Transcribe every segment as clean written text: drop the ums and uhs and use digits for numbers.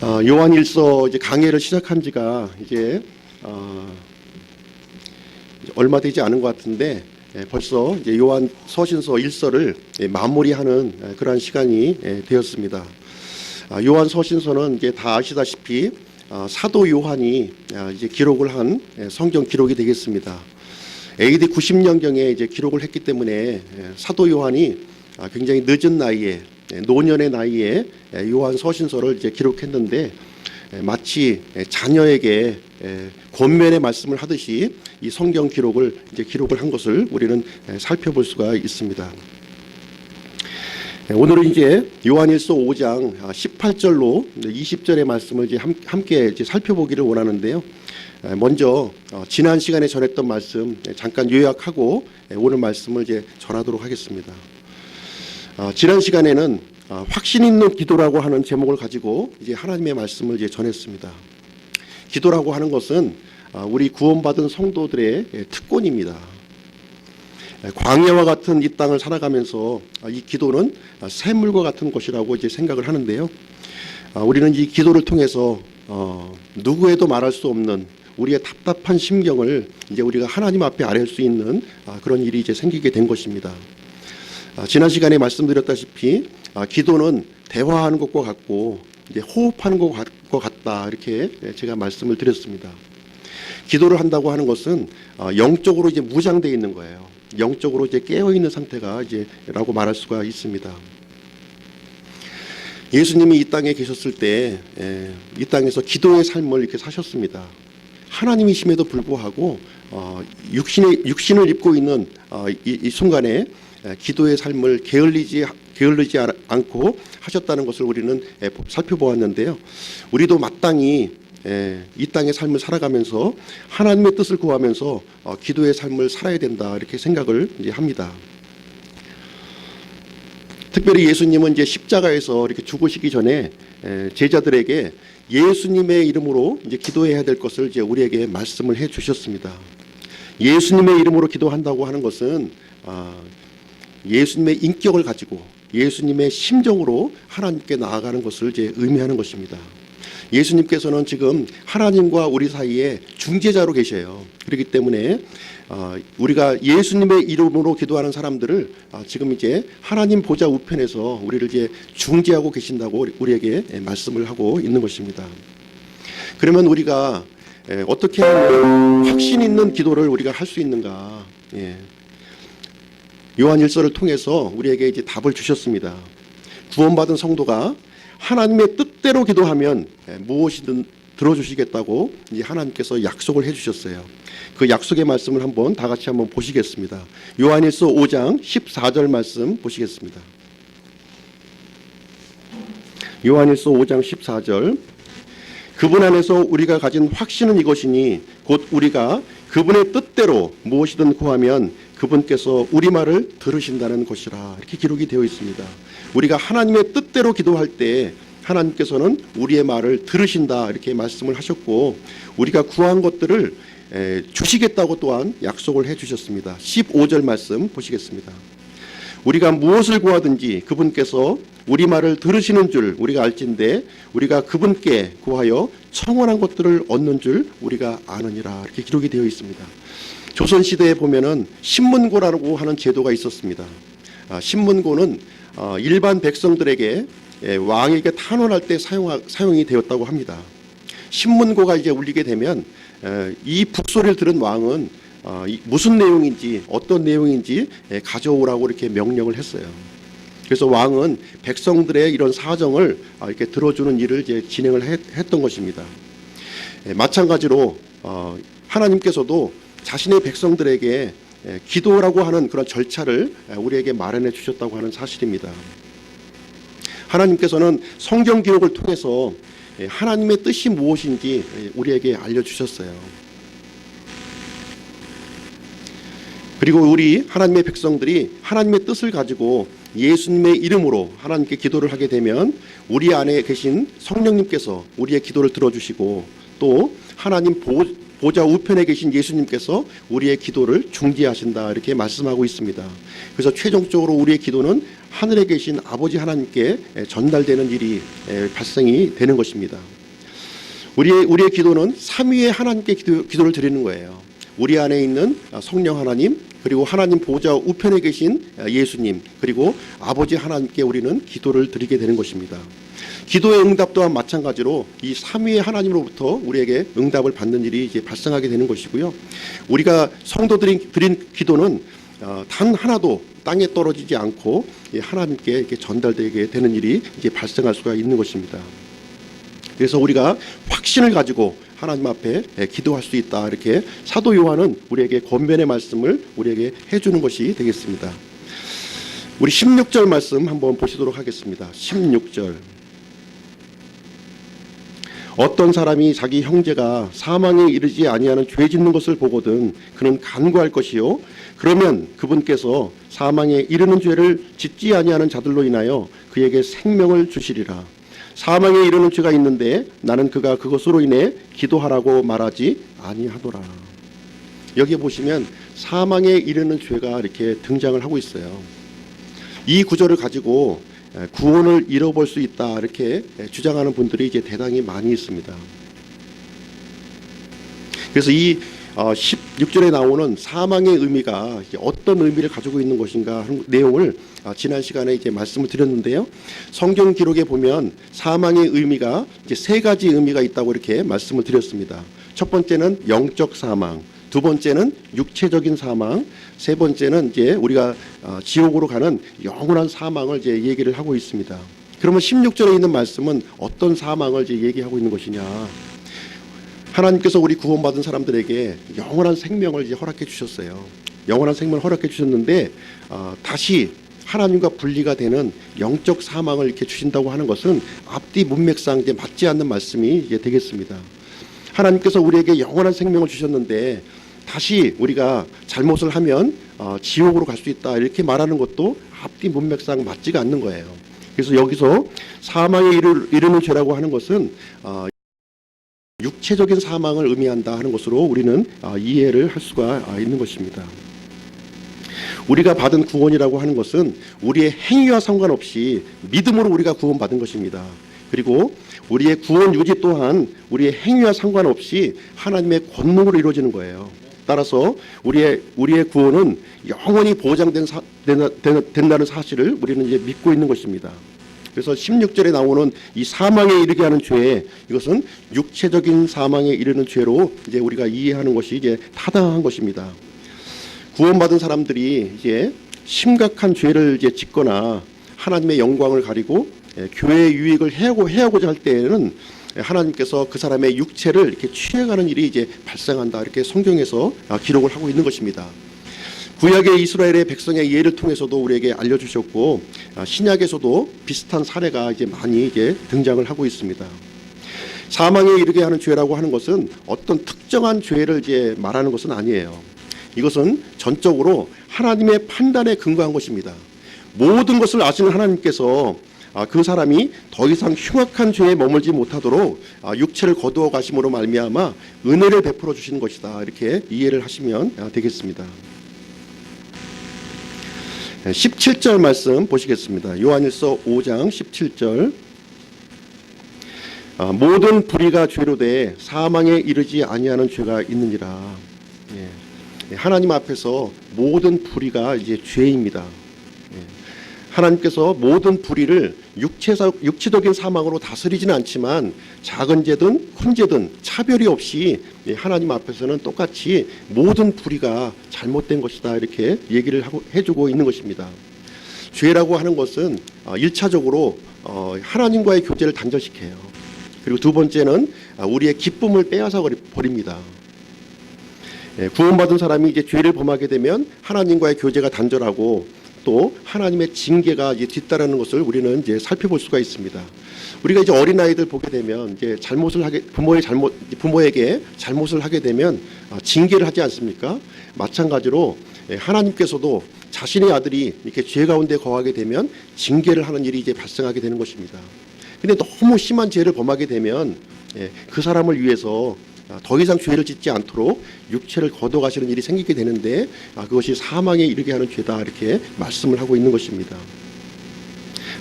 요한일서 이제 강해를 시작한 지가 이제 얼마 되지 않은 것 같은데 벌써 이제 요한 서신서 1서를 마무리하는 그러한 시간이 되었습니다. 요한 서신서는 이제 다 아시다시피 사도 요한이 이제 기록을 한 성경 기록이 되겠습니다. AD 90년경에 이제 기록을 했기 때문에 사도 요한이 굉장히 늦은 나이에 노년의 나이에 요한 서신서를 이제 기록했는데 마치 자녀에게 권면의 말씀을 하듯이 이 성경 기록을 이제 기록을 한 것을 우리는 살펴볼 수가 있습니다. 오늘은 이제 요한일서 5장 18절로 20절의 말씀을 이제 함께 이제 살펴보기를 원하는데요. 먼저 지난 시간에 전했던 말씀 잠깐 요약하고 오늘 말씀을 이제 전하도록 하겠습니다. 지난 시간에는 확신 있는 기도라고 하는 제목을 가지고 이제 하나님의 말씀을 이제 전했습니다. 기도라고 하는 것은 우리 구원받은 성도들의 특권입니다. 광야와 같은 이 땅을 살아가면서 이 기도는 샘물과 같은 것이라고 이제 생각을 하는데요. 우리는 이 기도를 통해서 누구에도 말할 수 없는 우리의 답답한 심경을 이제 우리가 하나님 앞에 아뢰할 수 있는 그런 일이 이제 생기게 된 것입니다. 지난 시간에 말씀드렸다시피 기도는 대화하는 것과 같고 이제 호흡하는 것과 같다 이렇게 제가 말씀을 드렸습니다. 기도를 한다고 하는 것은 영적으로 이제 무장되어 있는 거예요. 영적으로 이제 깨어 있는 상태가 이제라고 말할 수가 있습니다. 예수님이 이 땅에 계셨을 때 이 땅에서 기도의 삶을 이렇게 사셨습니다. 하나님이심에도 불구하고 육신을 입고 있는 이 순간에 기도의 삶을 게을르지 않고 하셨다는 것을 우리는 살펴보았는데요. 우리도 마땅히 이 땅의 삶을 살아가면서 하나님의 뜻을 구하면서 기도의 삶을 살아야 된다 이렇게 생각을 이제 합니다. 특별히 예수님은 이제 십자가에서 이렇게 죽으시기 전에 제자들에게 예수님의 이름으로 이제 기도해야 될 것을 이제 우리에게 말씀을 해 주셨습니다. 예수님의 이름으로 기도한다고 하는 것은 예수님의 인격을 가지고 예수님의 심정으로 하나님께 나아가는 것을 이제 의미하는 것입니다. 예수님께서는 지금 하나님과 우리 사이에 중재자로 계셔요. 그렇기 때문에 우리가 예수님의 이름으로 기도하는 사람들을 지금 이제 하나님 보좌 우편에서 우리를 이제 중재하고 계신다고 우리에게 말씀을 하고 있는 것입니다. 그러면 우리가 어떻게 하면 확신 있는 기도를 우리가 할 수 있는가? 요한일서를 통해서 우리에게 이제 답을 주셨습니다. 구원받은 성도가 하나님의 뜻대로 기도하면 무엇이든 들어주시겠다고 이제 하나님께서 약속을 해주셨어요. 그 약속의 말씀을 한번 다 같이 한번 보시겠습니다. 요한일서 5장 14절 말씀 보시겠습니다. 요한일서 5장 14절. 그분 안에서 우리가 가진 확신은 이것이니 곧 우리가 그분의 뜻대로 무엇이든 구하면 그분께서 우리 말을 들으신다는 것이라 이렇게 기록이 되어 있습니다. 우리가 하나님의 뜻대로 기도할 때 하나님께서는 우리의 말을 들으신다 이렇게 말씀을 하셨고 우리가 구한 것들을 주시겠다고 또한 약속을 해주셨습니다. 15절 말씀 보시겠습니다. 우리가 무엇을 구하든지 그분께서 우리 말을 들으시는 줄 우리가 알진대 우리가 그분께 구하여 청원한 것들을 얻는 줄 우리가 아느니라 이렇게 기록이 되어 있습니다. 조선시대에 보면은 신문고라고 하는 제도가 있었습니다. 신문고는 일반 백성들에게 왕에게 탄원할 때 사용이 되었다고 합니다. 신문고가 이제 울리게 되면 이 북소리를 들은 왕은 무슨 내용인지 어떤 내용인지 가져오라고 이렇게 명령을 했어요. 그래서 왕은 백성들의 이런 사정을 이렇게 들어주는 일을 이제 진행을 했던 것입니다. 마찬가지로 하나님께서도 자신의 백성들에게 기도라고 하는 그런 절차를 우리에게 마련해 주셨다고 하는 사실입니다. 하나님께서는 성경 기록을 통해서 하나님의 뜻이 무엇인지 우리에게 알려주셨어요. 그리고 우리 하나님의 백성들이 하나님의 뜻을 가지고 예수님의 이름으로 하나님께 기도를 하게 되면 우리 안에 계신 성령님께서 우리의 기도를 들어주시고 또 하나님 보좌 우편에 계신 예수님께서 우리의 기도를 중재하신다 이렇게 말씀하고 있습니다. 그래서 최종적으로 우리의 기도는 하늘에 계신 아버지 하나님께 전달되는 일이 발생이 되는 것입니다. 우리의 기도는 삼위의 하나님께 기도를 드리는 거예요. 우리 안에 있는 성령 하나님, 그리고 하나님 보좌 우편에 계신 예수님, 그리고 아버지 하나님께 우리는 기도를 드리게 되는 것입니다. 기도의 응답 또한 마찬가지로 이 삼위의 하나님으로부터 우리에게 응답을 받는 일이 이제 발생하게 되는 것이고요. 우리가 성도들이 드린 기도는 단 하나도 땅에 떨어지지 않고 하나님께 이렇게 전달되게 되는 일이 이제 발생할 수가 있는 것입니다. 그래서 우리가 확신을 가지고 하나님 앞에 기도할 수 있다, 이렇게 사도 요한은 우리에게 권면의 말씀을 우리에게 해주는 것이 되겠습니다. 우리 16절 말씀 한번 보시도록 하겠습니다. 16절. 어떤 사람이 자기 형제가 사망에 이르지 아니하는 죄 짓는 것을 보거든 그는 간구할 것이요, 그러면 그분께서 사망에 이르는 죄를 짓지 아니하는 자들로 인하여 그에게 생명을 주시리라. 사망에 이르는 죄가 있는데 나는 그가 그것으로 인해 기도하라고 말하지 아니하노라. 여기 보시면 사망에 이르는 죄가 이렇게 등장을 하고 있어요. 이 구절을 가지고 구원을 잃어볼 수 있다, 이렇게 주장하는 분들이 이제 대단히 많이 있습니다. 그래서 이 16절에 나오는 사망의 의미가 어떤 의미를 가지고 있는 것인가 하는 내용을 지난 시간에 이제 말씀을 드렸는데요. 성경 기록에 보면 사망의 의미가 이제 세 가지 의미가 있다고 이렇게 말씀을 드렸습니다. 첫 번째는 영적 사망, 두 번째는 육체적인 사망, 세 번째는 이제 우리가 지옥으로 가는 영원한 사망을 이제 얘기를 하고 있습니다. 그러면 16절에 있는 말씀은 어떤 사망을 이제 얘기하고 있는 것이냐? 하나님께서 우리 구원받은 사람들에게 영원한 생명을 이제 허락해 주셨어요. 영원한 생명을 허락해 주셨는데 다시 하나님과 분리가 되는 영적 사망을 이렇게 주신다고 하는 것은 앞뒤 문맥상 이제 맞지 않는 말씀이 이제 되겠습니다. 하나님께서 우리에게 영원한 생명을 주셨는데 다시 우리가 잘못을 하면 지옥으로 갈 수 있다, 이렇게 말하는 것도 앞뒤 문맥상 맞지가 않는 거예요. 그래서 여기서 사망에 이르는 죄라고 하는 것은 육체적인 사망을 의미한다 하는 것으로 우리는 이해를 할 수가 있는 것입니다. 우리가 받은 구원이라고 하는 것은 우리의 행위와 상관없이 믿음으로 우리가 구원받은 것입니다. 그리고 우리의 구원 유지 또한 우리의 행위와 상관없이 하나님의 권능으로 이루어지는 거예요. 따라서 우리의 구원은 영원히 보장된다는 사실을 우리는 이제 믿고 있는 것입니다. 그래서 16절에 나오는 이 사망에 이르게 하는 죄, 이것은 육체적인 사망에 이르는 죄로 이제 우리가 이해하는 것이 이제 타당한 것입니다. 구원받은 사람들이 이제 심각한 죄를 이제 짓거나 하나님의 영광을 가리고 교회의 유익을 해하고자 할 때에는 하나님께서 그 사람의 육체를 이렇게 취해가는 일이 이제 발생한다, 이렇게 성경에서 기록을 하고 있는 것입니다. 구약의 이스라엘의 백성의 예를 통해서도 우리에게 알려주셨고 신약에서도 비슷한 사례가 이제 많이 이제 등장을 하고 있습니다. 사망에 이르게 하는 죄라고 하는 것은 어떤 특정한 죄를 이제 말하는 것은 아니에요. 이것은 전적으로 하나님의 판단에 근거한 것입니다. 모든 것을 아시는 하나님께서 그 사람이 더 이상 흉악한 죄에 머물지 못하도록 육체를 거두어 가심으로 말미암아 은혜를 베풀어 주시는 것이다, 이렇게 이해를 하시면 되겠습니다. 17절 말씀 보시겠습니다. 요한일서 5장 17절. 모든 불의가 죄로 돼 사망에 이르지 아니하는 죄가 있느니라. 하나님 앞에서 모든 불의가 이제 죄입니다. 하나님께서 모든 불의를 육체적인 사망으로 다스리지는 않지만 작은 죄든 큰 죄든 차별이 없이 하나님 앞에서는 똑같이 모든 불의가 잘못된 것이다, 이렇게 얘기를 해주고 있는 것입니다. 죄라고 하는 것은 1차적으로 하나님과의 교제를 단절시켜요. 그리고 두 번째는 우리의 기쁨을 빼앗아 버립니다. 구원받은 사람이 이제 죄를 범하게 되면 하나님과의 교제가 단절하고 또 하나님의 징계가 이제 뒤따르는 것을 우리는 이제 살펴볼 수가 있습니다. 우리가 이제 어린 아이들 보게 되면 이제 부모에게 잘못을 하게 되면 징계를 하지 않습니까? 마찬가지로 하나님께서도 자신의 아들이 이렇게 죄 가운데 거하게 되면 징계를 하는 일이 이제 발생하게 되는 것입니다. 근데 너무 심한 죄를 범하게 되면 그 사람을 위해서 더 이상 죄를 짓지 않도록 육체를 거둬가시는 일이 생기게 되는데 그것이 사망에 이르게 하는 죄다, 이렇게 말씀을 하고 있는 것입니다.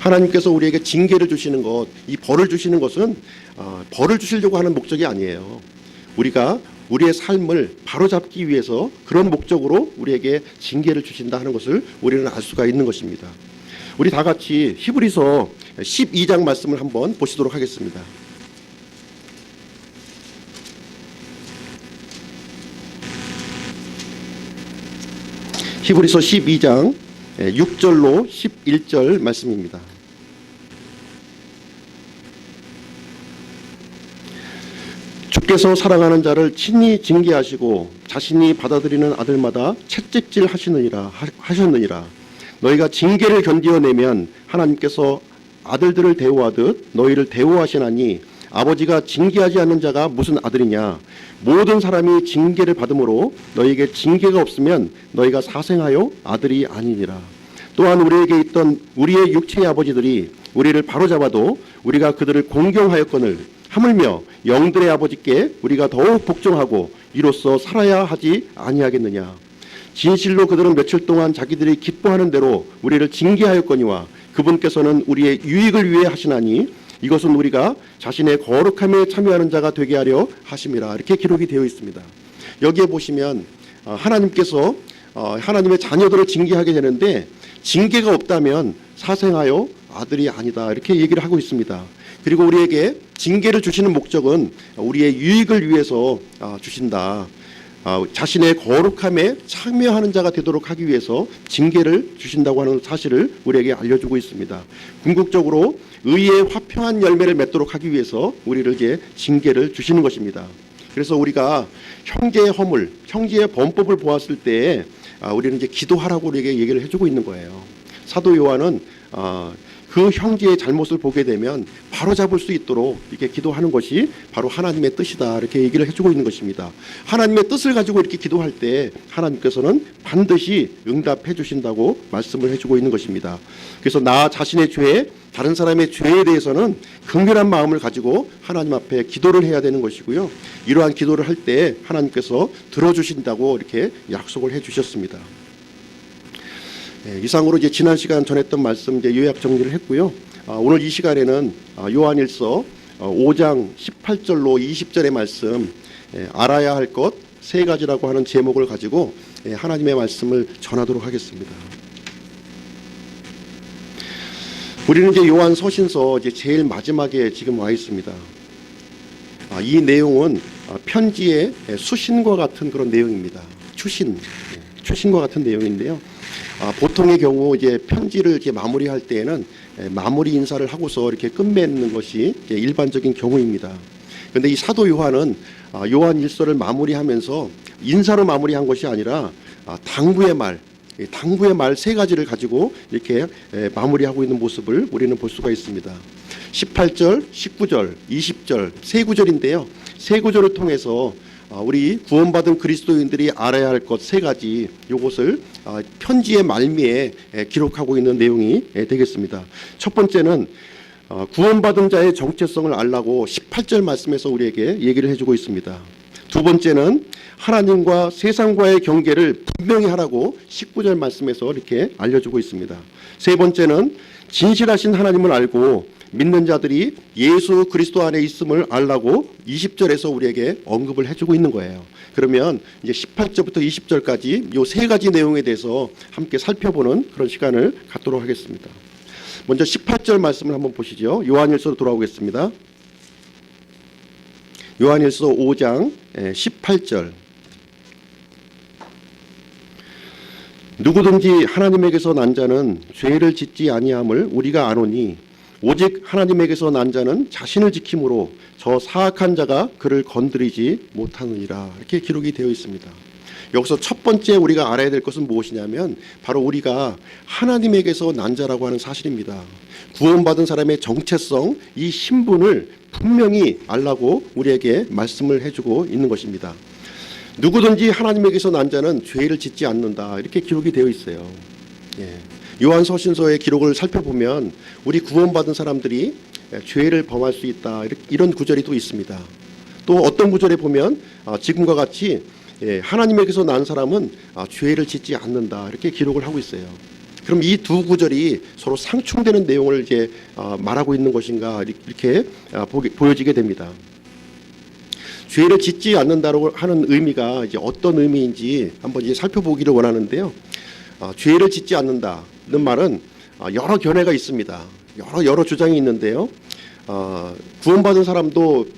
하나님께서 우리에게 징계를 주시는 것, 이 벌을 주시는 것은 벌을 주시려고 하는 목적이 아니에요. 우리가 우리의 삶을 바로잡기 위해서 그런 목적으로 우리에게 징계를 주신다 하는 것을 우리는 알 수가 있는 것입니다. 우리 다 같이 히브리서 12장 말씀을 한번 보시도록 하겠습니다. 히브리서 12장 6절로 11절 말씀입니다. 주께서 사랑하는 자를 친히 징계하시고 자신이 받아들이는 아들마다 채찍질 하셨느니라. 너희가 징계를 견디어내면 하나님께서 아들들을 대우하듯 너희를 대우하시나니 아버지가 징계하지 않는 자가 무슨 아들이냐. 모든 사람이 징계를 받음으로 너희에게 징계가 없으면 너희가 사생하여 아들이 아니니라. 또한 우리에게 있던 우리의 육체의 아버지들이 우리를 바로잡아도 우리가 그들을 공경하였거늘 하물며 영들의 아버지께 우리가 더욱 복종하고 이로써 살아야 하지 아니하겠느냐. 진실로 그들은 며칠 동안 자기들이 기뻐하는 대로 우리를 징계하였거니와 그분께서는 우리의 유익을 위해 하시나니 이것은 우리가 자신의 거룩함에 참여하는 자가 되게 하려 하심이라. 이렇게 기록이 되어 있습니다. 여기에 보시면 하나님께서 하나님의 자녀들을 징계하게 되는데 징계가 없다면 사생하여 아들이 아니다. 이렇게 얘기를 하고 있습니다. 그리고 우리에게 징계를 주시는 목적은 우리의 유익을 위해서 주신다. 자신의 거룩함에 참여하는 자가 되도록 하기 위해서 징계를 주신다고 하는 사실을 우리에게 알려주고 있습니다. 궁극적으로 의의 화평한 열매를 맺도록 하기 위해서 우리를 이제 징계를 주시는 것입니다. 그래서 우리가 형제의 허물, 형제의 범법을 보았을 때 우리는 이제 기도하라고 우리에게 얘기를 해주고 있는 거예요. 사도 요한은 그 형제의 잘못을 보게 되면 바로 잡을 수 있도록 이렇게 기도하는 것이 바로 하나님의 뜻이다. 이렇게 얘기를 해주고 있는 것입니다. 하나님의 뜻을 가지고 이렇게 기도할 때 하나님께서는 반드시 응답해 주신다고 말씀을 해주고 있는 것입니다. 그래서 나 자신의 죄, 다른 사람의 죄에 대해서는 긍휼한 마음을 가지고 하나님 앞에 기도를 해야 되는 것이고요. 이러한 기도를 할 때 하나님께서 들어주신다고 이렇게 약속을 해주셨습니다. 이상으로 이제 지난 시간 전했던 말씀 이제 요약 정리를 했고요. 오늘 이 시간에는 요한일서 5장 18절로 20절의 말씀, 알아야 할 것 세 가지라고 하는 제목을 가지고 하나님의 말씀을 전하도록 하겠습니다. 우리는 이제 요한 서신서 이제 제일 마지막에 지금 와 있습니다. 이 내용은 편지의 수신과 같은 그런 내용입니다. 추신과 같은 내용인데요. 보통의 경우 이제 편지를 이렇게 마무리할 때에는 마무리 인사를 하고서 이렇게 끝맺는 것이 일반적인 경우입니다. 그런데 이 사도 요한은 요한 일서를 마무리하면서 인사로 마무리한 것이 아니라 당부의 말 세 가지를 가지고 이렇게 마무리하고 있는 모습을 우리는 볼 수가 있습니다. 18절, 19절, 20절 세 구절인데요. 세 구절을 통해서 우리 구원받은 그리스도인들이 알아야 할 것 세 가지, 이것을 편지의 말미에 기록하고 있는 내용이 되겠습니다. 첫 번째는 구원받은 자의 정체성을 알라고 18절 말씀에서 우리에게 얘기를 해주고 있습니다. 두 번째는 하나님과 세상과의 경계를 분명히 하라고 19절 말씀에서 이렇게 알려주고 있습니다. 세 번째는 진실하신 하나님을 알고 믿는 자들이 예수 그리스도 안에 있음을 알라고 20절에서 우리에게 언급을 해주고 있는 거예요. 그러면 이제 18절부터 20절까지 이 세 가지 내용에 대해서 함께 살펴보는 그런 시간을 갖도록 하겠습니다. 먼저 18절 말씀을 한번 보시죠. 요한일서로 돌아오겠습니다. 요한일서 5장 18절. 누구든지 하나님에게서 난 자는 죄를 짓지 아니함을 우리가 아노니 오직 하나님에게서 난 자는 자신을 지킴으로 저 사악한 자가 그를 건드리지 못하느니라. 이렇게 기록이 되어 있습니다. 여기서 첫 번째 우리가 알아야 될 것은 무엇이냐면 바로 우리가 하나님에게서 난 자라고 하는 사실입니다. 구원받은 사람의 정체성, 이 신분을 분명히 알라고 우리에게 말씀을 해주고 있는 것입니다. 누구든지 하나님에게서 난 자는 죄를 짓지 않는다. 이렇게 기록이 되어 있어요. 요한서신서의 기록을 살펴보면 우리 구원받은 사람들이 죄를 범할 수 있다. 이런 구절이 또 있습니다. 또 어떤 구절에 보면 지금과 같이 하나님에게서 난 사람은 죄를 짓지 않는다. 이렇게 기록을 하고 있어요. 그럼 이 두 구절이 서로 상충되는 내용을 이제 말하고 있는 것인가 이렇게 보여지게 됩니다. 죄를 짓지 않는다고 하는 의미가 이제 어떤 의미인지 한번 이제 살펴보기를 원하는데요. 죄를 짓지 않는다는 말은 여러 견해가 있습니다. 여러 주장이 있는데요. 구원받은 사람도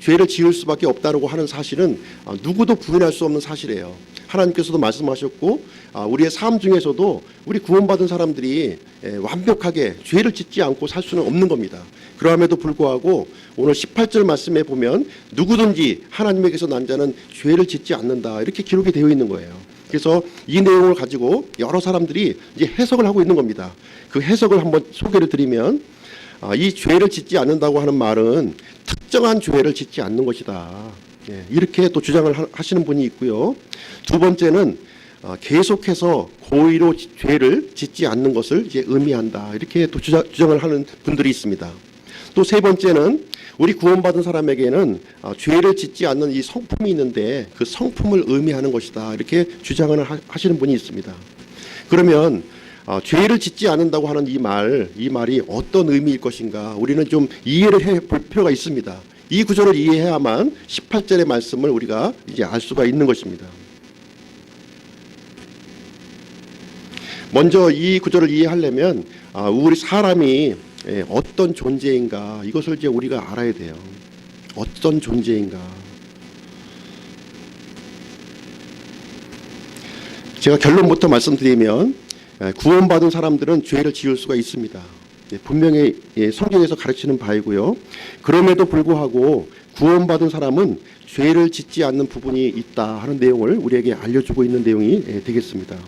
죄를 지을 수밖에 없다고 하는 사실은 누구도 부인할 수 없는 사실이에요. 하나님께서도 말씀하셨고 우리의 삶 중에서도 우리 구원받은 사람들이 완벽하게 죄를 짓지 않고 살 수는 없는 겁니다. 그럼에도 불구하고 오늘 18절 말씀에 보면 누구든지 하나님에게서 난 자는 죄를 짓지 않는다 이렇게 기록이 되어 있는 거예요. 그래서 이 내용을 가지고 여러 사람들이 이제 해석을 하고 있는 겁니다. 그 해석을 한번 소개를 드리면 이 죄를 짓지 않는다고 하는 말은 특정한 죄를 짓지 않는 것이다. 이렇게 또 주장을 하시는 분이 있고요. 두 번째는 계속해서 고의로 죄를 짓지 않는 것을 이제 의미한다. 이렇게 또 주장을 하는 분들이 있습니다. 또 세 번째는 우리 구원받은 사람에게는 죄를 짓지 않는 이 성품이 있는데 그 성품을 의미하는 것이다. 이렇게 주장을 하시는 분이 있습니다. 그러면 죄를 짓지 않는다고 하는 이 말이 어떤 의미일 것인가 우리는 좀 이해를 해볼 필요가 있습니다. 이 구절을 이해해야만 18절의 말씀을 우리가 이제 알 수가 있는 것입니다. 먼저 이 구절을 이해하려면 우리 사람이 어떤 존재인가 이것을 이제 우리가 알아야 돼요. 어떤 존재인가. 제가 결론부터 말씀드리면 구원받은 사람들은 죄를 지을 수가 있습니다. 분명히 성경에서 가르치는 바이고요. 그럼에도 불구하고 구원받은 사람은 죄를 짓지 않는 부분이 있다 하는 내용을 우리에게 알려주고 있는 내용이 되겠습니다.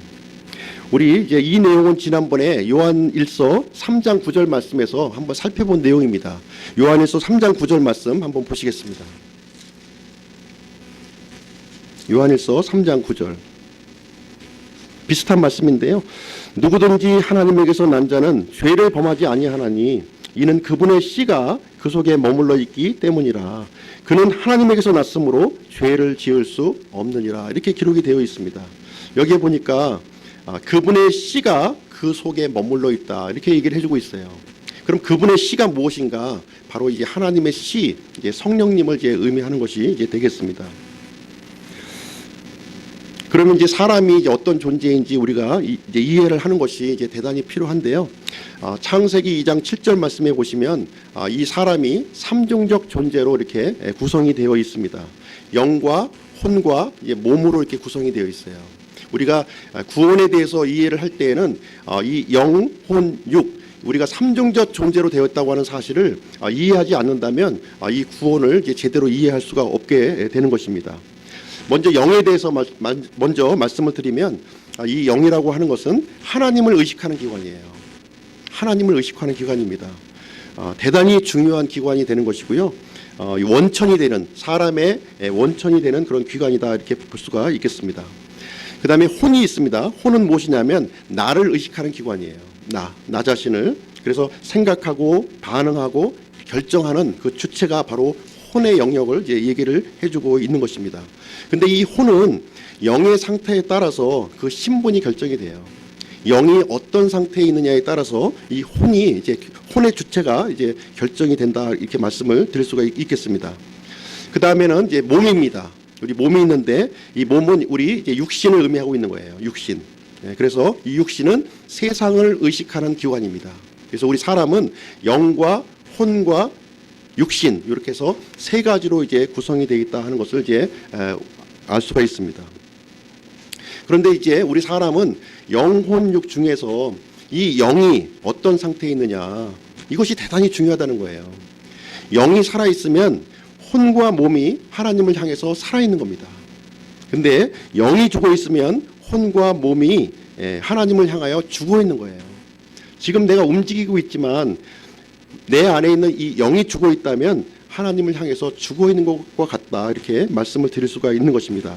우리 이제 이 내용은 지난번에 요한일서 3장 9절 말씀에서 한번 살펴본 내용입니다. 요한일서 3장 9절 말씀 한번 보시겠습니다. 요한일서 3장 9절 비슷한 말씀인데요. 누구든지 하나님에게서 난 자는 죄를 범하지 아니하나니 이는 그분의 씨가 그 속에 머물러 있기 때문이라. 그는 하나님에게서 났으므로 죄를 지을 수 없느니라. 이렇게 기록이 되어 있습니다. 여기에 보니까 그분의 씨가 그 속에 머물러 있다. 이렇게 얘기를 해주고 있어요. 그럼 그분의 씨가 무엇인가? 바로 이제 하나님의 씨, 이제 성령님을 이제 의미하는 것이 이제 되겠습니다. 그러면 이제 사람이 이제 어떤 존재인지 우리가 이제 이해를 하는 것이 이제 대단히 필요한데요. 창세기 2장 7절 말씀에 보시면 이 사람이 삼중적 존재로 이렇게 구성이 되어 있습니다. 영과 혼과 이제 몸으로 이렇게 구성이 되어 있어요. 우리가 구원에 대해서 이해를 할 때에는 이 영, 혼, 육 우리가 삼중적 존재로 되었다고 하는 사실을 이해하지 않는다면 이 구원을 이제 제대로 이해할 수가 없게 되는 것입니다. 먼저 영에 대해서 먼저 말씀을 드리면 이 영이라고 하는 것은 하나님을 의식하는 기관이에요. 하나님을 의식하는 기관입니다. 대단히 중요한 기관이 되는 것이고요. 원천이 되는 사람의 원천이 되는 그런 기관이다 이렇게 볼 수가 있겠습니다. 그 다음에 혼이 있습니다. 혼은 무엇이냐면 나를 의식하는 기관이에요. 나 자신을. 그래서 생각하고 반응하고 결정하는 그 주체가 바로 혼의 영역을 이제 얘기를 해주고 있는 것입니다. 근데 이 혼은 영의 상태에 따라서 그 신분이 결정이 돼요. 영이 어떤 상태에 있느냐에 따라서 이 혼이 이제 혼의 주체가 이제 결정이 된다 이렇게 말씀을 드릴 수가 있겠습니다. 그 다음에는 이제 몸입니다. 우리 몸이 있는데 이 몸은 우리 이제 육신을 의미하고 있는 거예요. 육신. 그래서 이 육신은 세상을 의식하는 기관입니다. 그래서 우리 사람은 영과 혼과 육신 이렇게 해서 세 가지로 이제 구성이 되어 있다 하는 것을 이제 알 수가 있습니다. 그런데 이제 우리 사람은 영혼육 중에서 이 영이 어떤 상태에 있느냐 이것이 대단히 중요하다는 거예요. 영이 살아 있으면 혼과 몸이 하나님을 향해서 살아 있는 겁니다. 근데 영이 죽어 있으면 혼과 몸이 하나님을 향하여 죽어 있는 거예요. 지금 내가 움직이고 있지만 내 안에 있는 이 영이 죽어 있다면 하나님을 향해서 죽어 있는 것과 같다 이렇게 말씀을 드릴 수가 있는 것입니다.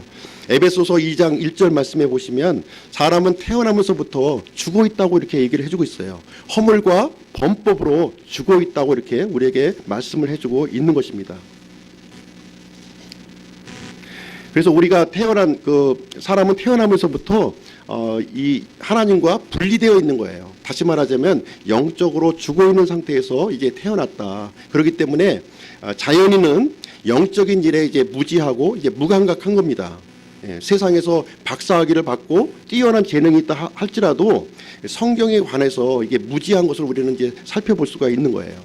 에베소서 2장 1절 말씀해 보시면 사람은 태어나면서부터 죽어 있다고 이렇게 얘기를 해주고 있어요. 허물과 범법으로 죽어 있다고 이렇게 우리에게 말씀을 해주고 있는 것입니다. 그래서 우리가 사람은 태어나면서부터 이 하나님과 분리되어 있는 거예요. 다시 말하자면 영적으로 죽어 있는 상태에서 이제 태어났다. 그렇기 때문에 자연인은 영적인 일에 이제 무지하고 이제 무감각한 겁니다. 예, 세상에서 박사학위를 받고 뛰어난 재능이 있다 할지라도 성경에 관해서 이게 무지한 것을 우리는 이제 살펴볼 수가 있는 거예요.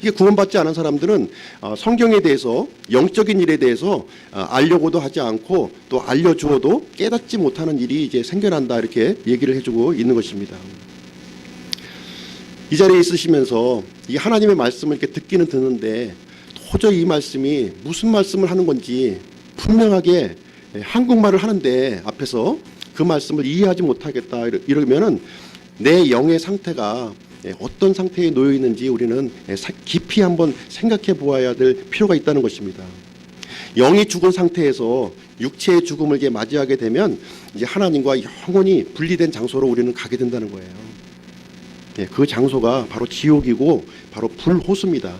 이게 구원받지 않은 사람들은 성경에 대해서 영적인 일에 대해서 알려고도 하지 않고 또 알려주어도 깨닫지 못하는 일이 이제 생겨난다 이렇게 얘기를 해주고 있는 것입니다. 이 자리에 있으시면서 이 하나님의 말씀을 이렇게 듣기는 듣는데 도저히 이 말씀이 무슨 말씀을 하는 건지 분명하게 한국말을 하는데 앞에서 그 말씀을 이해하지 못하겠다 이러면은 내 영의 상태가 어떤 상태에 놓여 있는지 우리는 깊이 한번 생각해 보아야 될 필요가 있다는 것입니다. 영이 죽은 상태에서 육체의 죽음을 이제 맞이하게 되면 이제 하나님과 영원히 분리된 장소로 우리는 가게 된다는 거예요. 그 장소가 바로 지옥이고 바로 불호수입니다.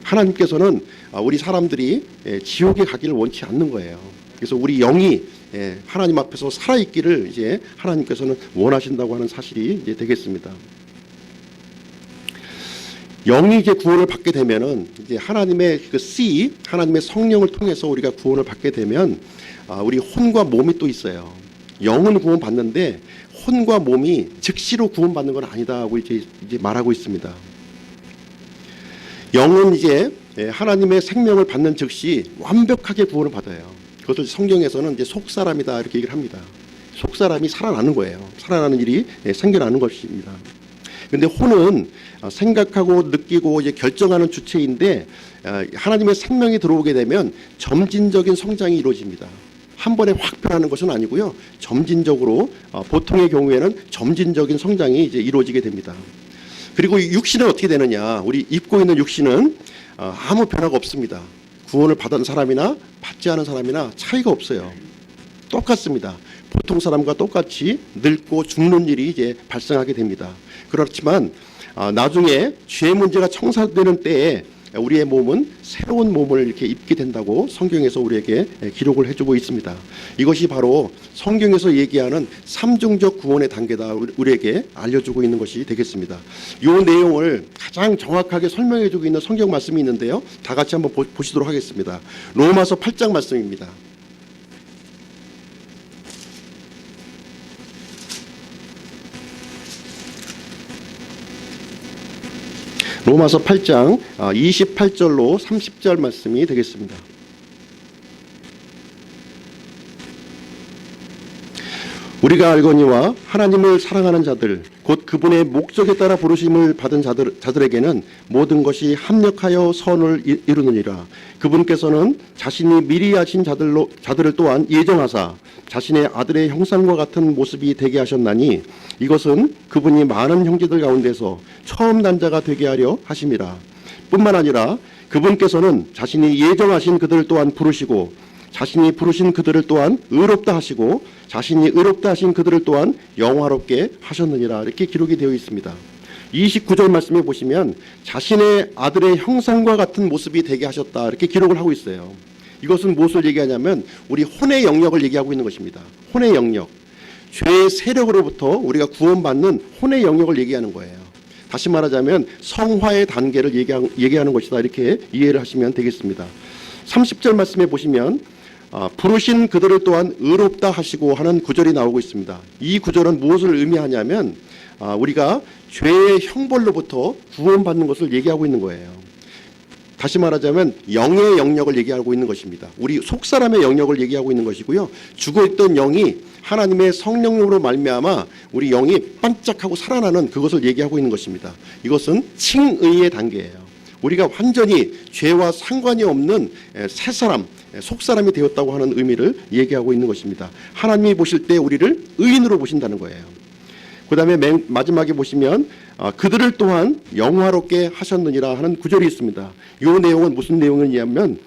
하나님께서는 우리 사람들이 지옥에 가기를 원치 않는 거예요. 그래서 우리 영이 하나님 앞에서 살아있기를 이제 하나님께서는 원하신다고 하는 사실이 이제 되겠습니다. 영이 이제 구원을 받게 되면은 이제 하나님의 그 씨, 하나님의 성령을 통해서 우리가 구원을 받게 되면 우리 혼과 몸이 또 있어요. 영은 구원 받는데 혼과 몸이 즉시로 구원 받는 건 아니다고 이제 말하고 있습니다. 영은 이제 하나님의 생명을 받는 즉시 완벽하게 구원을 받아요. 그것을 성경에서는 이제 속사람이다 이렇게 얘기를 합니다. 속사람이 살아나는 거예요. 살아나는 일이 생겨나는 것입니다. 그런데 혼은 생각하고 느끼고 이제 결정하는 주체인데 하나님의 생명이 들어오게 되면 점진적인 성장이 이루어집니다. 한 번에 확 변하는 것은 아니고요. 점진적으로 보통의 경우에는 점진적인 성장이 이제 이루어지게 됩니다. 그리고 육신은 어떻게 되느냐? 우리 입고 있는 육신은 아무 변화가 없습니다. 구원을 받은 사람이나 받지 않은 사람이나 차이가 없어요. 똑같습니다. 보통 사람과 똑같이 늙고 죽는 일이 이제 발생하게 됩니다. 그렇지만 나중에 죄 문제가 청산되는 때에 우리의 몸은 새로운 몸을 이렇게 입게 된다고 성경에서 우리에게 기록을 해주고 있습니다. 이것이 바로 성경에서 얘기하는 삼중적 구원의 단계다 우리에게 알려주고 있는 것이 되겠습니다. 이 내용을 가장 정확하게 설명해주고 있는 성경 말씀이 있는데요. 다 같이 한번 보시도록 하겠습니다. 로마서 8장 말씀입니다. 로마서 8장 28절로 30절 말씀이 되겠습니다. 우리가 알거니와 하나님을 사랑하는 자들 곧 그분의 목적에 따라 부르심을 받은 자들에게는 모든 것이 합력하여 선을 이루느니라. 그분께서는 자신이 미리 하신 자들을 또한 예정하사 자신의 아들의 형상과 같은 모습이 되게 하셨나니 이것은 그분이 많은 형제들 가운데서 처음 난 자가 되게 하려 하심이라. 뿐만 아니라 그분께서는 자신이 예정하신 그들을 또한 부르시고 자신이 부르신 그들을 또한 의롭다 하시고 자신이 의롭다 하신 그들을 또한 영화롭게 하셨느니라. 이렇게 기록이 되어 있습니다. 29절 말씀에 보시면 자신의 아들의 형상과 같은 모습이 되게 하셨다 이렇게 기록을 하고 있어요. 이것은 무엇을 얘기하냐면 우리 혼의 영역을 얘기하고 있는 것입니다. 혼의 영역, 죄의 세력으로부터 우리가 구원받는 혼의 영역을 얘기하는 거예요. 다시 말하자면 성화의 단계를 얘기하는 것이다 이렇게 이해를 하시면 되겠습니다. 30절 말씀에 보시면 부르신 그들을 또한 의롭다 하시고 하는 구절이 나오고 있습니다. 이 구절은 무엇을 의미하냐면 우리가 죄의 형벌로부터 구원받는 것을 얘기하고 있는 거예요. 다시 말하자면 영의 영역을 얘기하고 있는 것입니다. 우리 속사람의 영역을 얘기하고 있는 것이고요. 죽어있던 영이 하나님의 성령으로 말미암아 우리 영이 반짝하고 살아나는 그것을 얘기하고 있는 것입니다. 이것은 칭의의 단계예요. 우리가 완전히 죄와 상관이 없는 새 사람, 속사람이 되었다고 하는 의미를 얘기하고 있는 것입니다. 하나님이 보실 때 우리를 의인으로 보신다는 거예요. 그 다음에 마지막에 보시면 그들을 또한 영화롭게 하셨느니라 하는 구절이 있습니다. 이 내용은 무슨 내용이냐면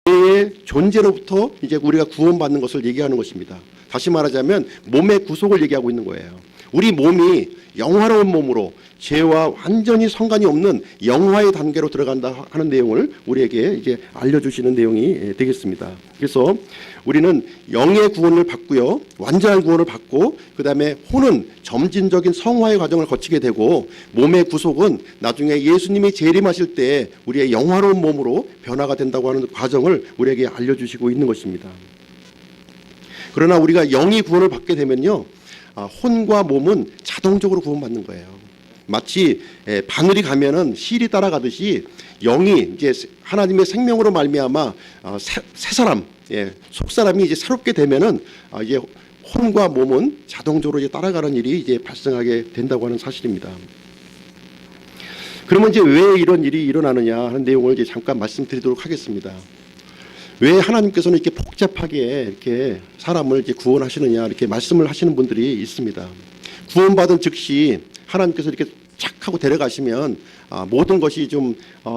죄의 존재로부터 이제 우리가 구원받는 것을 얘기하는 것입니다. 다시 말하자면 몸의 구속을 얘기하고 있는 거예요. 우리 몸이 영화로운 몸으로 죄와 완전히 상관이 없는 영화의 단계로 들어간다 하는 내용을 우리에게 이제 알려주시는 내용이 되겠습니다. 그래서 우리는 영의 구원을 받고요, 완전한 구원을 받고 그 다음에 혼은 점진적인 성화의 과정을 거치게 되고 몸의 구속은 나중에 예수님이 재림하실 때 우리의 영화로운 몸으로 변화가 된다고 하는 과정을 우리에게 알려주시고 있는 것입니다. 그러나 우리가 영이 구원을 받게 되면요, 혼과 몸은 자동적으로 구원받는 거예요. 마치 바늘이 가면은 실이 따라가듯이 영이 이제 하나님의 생명으로 말미암아 새 사람, 속 사람이 이제 새롭게 되면은 이제 혼과 몸은 자동적으로 이제 따라가는 일이 이제 발생하게 된다고 하는 사실입니다. 그러면 이제 왜 이런 일이 일어나느냐 하는 내용을 이제 잠깐 말씀드리도록 하겠습니다. 왜 하나님께서는 이렇게 복잡하게 이렇게 사람을 이렇게 구원하시느냐 이렇게 말씀을 하시는 분들이 있습니다. 구원받은 즉시 하나님께서 이렇게 착 하고 데려가시면 모든 것이 좀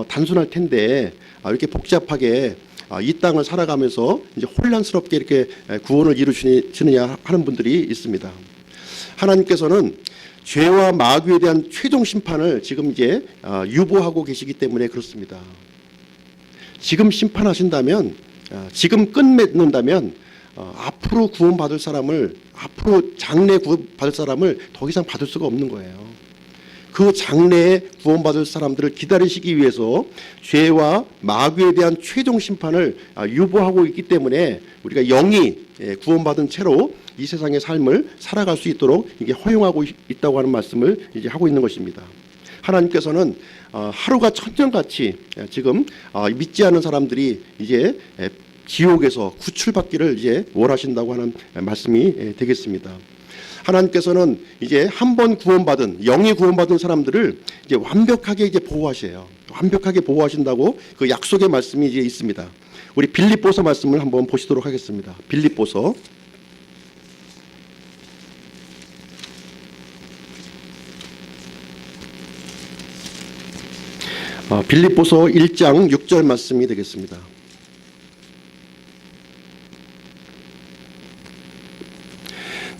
단순할 텐데 이렇게 복잡하게 이 땅을 살아가면서 이제 혼란스럽게 이렇게 구원을 이루시느냐 하는 분들이 있습니다. 하나님께서는 죄와 마귀에 대한 최종 심판을 지금 이제 유보하고 계시기 때문에 그렇습니다. 지금 심판하신다면, 지금 끝맺는다면 앞으로 구원받을 사람을, 앞으로 장래 구원받을 사람을 더 이상 받을 수가 없는 거예요. 그 장래에 구원받을 사람들을 기다리시기 위해서 죄와 마귀에 대한 최종 심판을 유보하고 있기 때문에 우리가 영이 구원받은 채로 이 세상의 삶을 살아갈 수 있도록 이게 허용하고 있다고 하는 말씀을 이제 하고 있는 것입니다. 하나님께서는 하루가 천년같이 지금 믿지 않는 사람들이 이제 지옥에서 구출받기를 이제 원하신다고 하는 말씀이 되겠습니다. 하나님께서는 이제 한 번 구원받은, 영이 구원받은 사람들을 이제 완벽하게 이제 보호하셔요. 완벽하게 보호하신다고 그 약속의 말씀이 이제 있습니다. 우리 빌립보서 말씀을 한번 보시도록 하겠습니다. 빌립보서 1장 6절 말씀이 되겠습니다.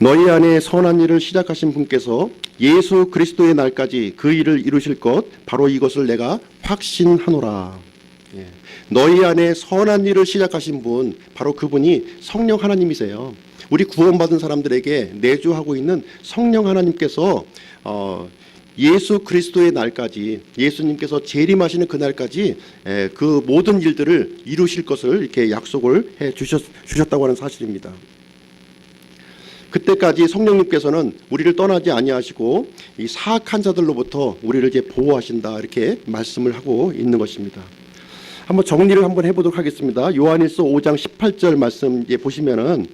너희 안에 선한 일을 시작하신 분께서 예수 그리스도의 날까지 그 일을 이루실 것 바로 이것을 내가 확신하노라. 너희 안에 선한 일을 시작하신 분, 바로 그분이 성령 하나님이세요. 우리 구원받은 사람들에게 내주하고 있는 성령 하나님께서 예수 그리스도의 날까지, 예수님께서 재림하시는 그날까지 그 모든 일들을 이루실 것을 이렇게 약속을 해 주셨다고 하는 사실입니다. 그때까지 성령님께서는 우리를 떠나지 아니하시고 이 사악한 자들로부터 우리를 이제 보호하신다, 이렇게 말씀을 하고 있는 것입니다. 한번 정리를 한번 해보도록 하겠습니다. 요한일서 5장 18절 말씀 이제 보시면은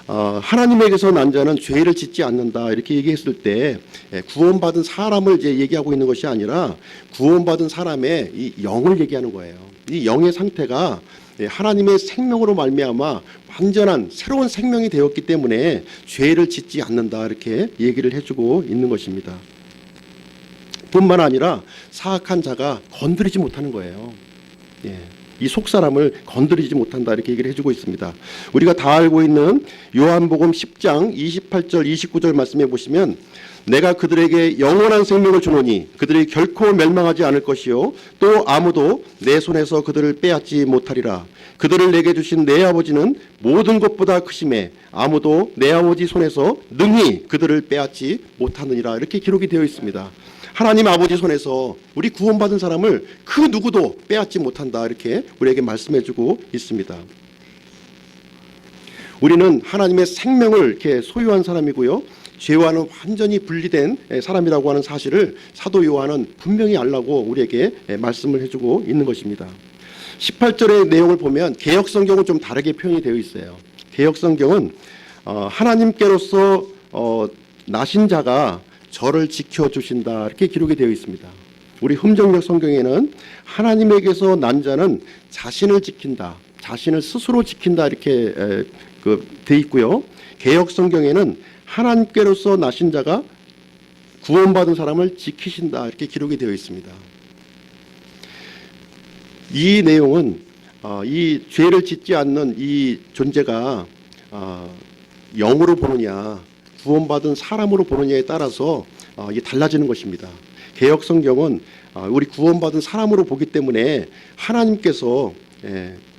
하나님에게서 난 자는 죄를 짓지 않는다, 이렇게 얘기했을 때 구원받은 사람을 이제 얘기하고 있는 것이 아니라 구원받은 사람의 이 영을 얘기하는 거예요. 이 영의 상태가 하나님의 생명으로 말미암아 완전한 새로운 생명이 되었기 때문에 죄를 짓지 않는다, 이렇게 얘기를 해주고 있는 것입니다. 뿐만 아니라 사악한 자가 건드리지 못하는 거예요. 이 속사람을 건드리지 못한다, 이렇게 얘기를 해주고 있습니다. 우리가 다 알고 있는 요한복음 10장 28절 29절 말씀해 보시면, 내가 그들에게 영원한 생명을 주노니 그들이 결코 멸망하지 않을 것이요 또 아무도 내 손에서 그들을 빼앗지 못하리라. 그들을 내게 주신 내 아버지는 모든 것보다 크심에 아무도 내 아버지 손에서 능히 그들을 빼앗지 못하느니라, 이렇게 기록이 되어 있습니다. 하나님 아버지 손에서 우리 구원받은 사람을 그 누구도 빼앗지 못한다, 이렇게 우리에게 말씀해주고 있습니다. 우리는 하나님의 생명을 이렇게 소유한 사람이고요, 죄와는 완전히 분리된 사람이라고 하는 사실을 사도 요한은 분명히 알라고 우리에게 말씀을 해주고 있는 것입니다. 18절의 내용을 보면 개역성경은 좀 다르게 표현이 되어 있어요. 개역성경은 하나님께로서 나신 자가 저를 지켜주신다, 이렇게 기록이 되어 있습니다. 우리 흠정역 성경에는 하나님에게서 난 자는 자신을 지킨다, 자신을 스스로 지킨다, 이렇게 되어 있고요. 개역 성경에는 하나님께로서 나신 자가 구원받은 사람을 지키신다, 이렇게 기록이 되어 있습니다. 이 내용은 이 죄를 짓지 않는 이 존재가 영으로 보느냐 구원받은 사람으로 보느냐에 따라서 이게 달라지는 것입니다. 개역 성경은 우리 구원받은 사람으로 보기 때문에 하나님께서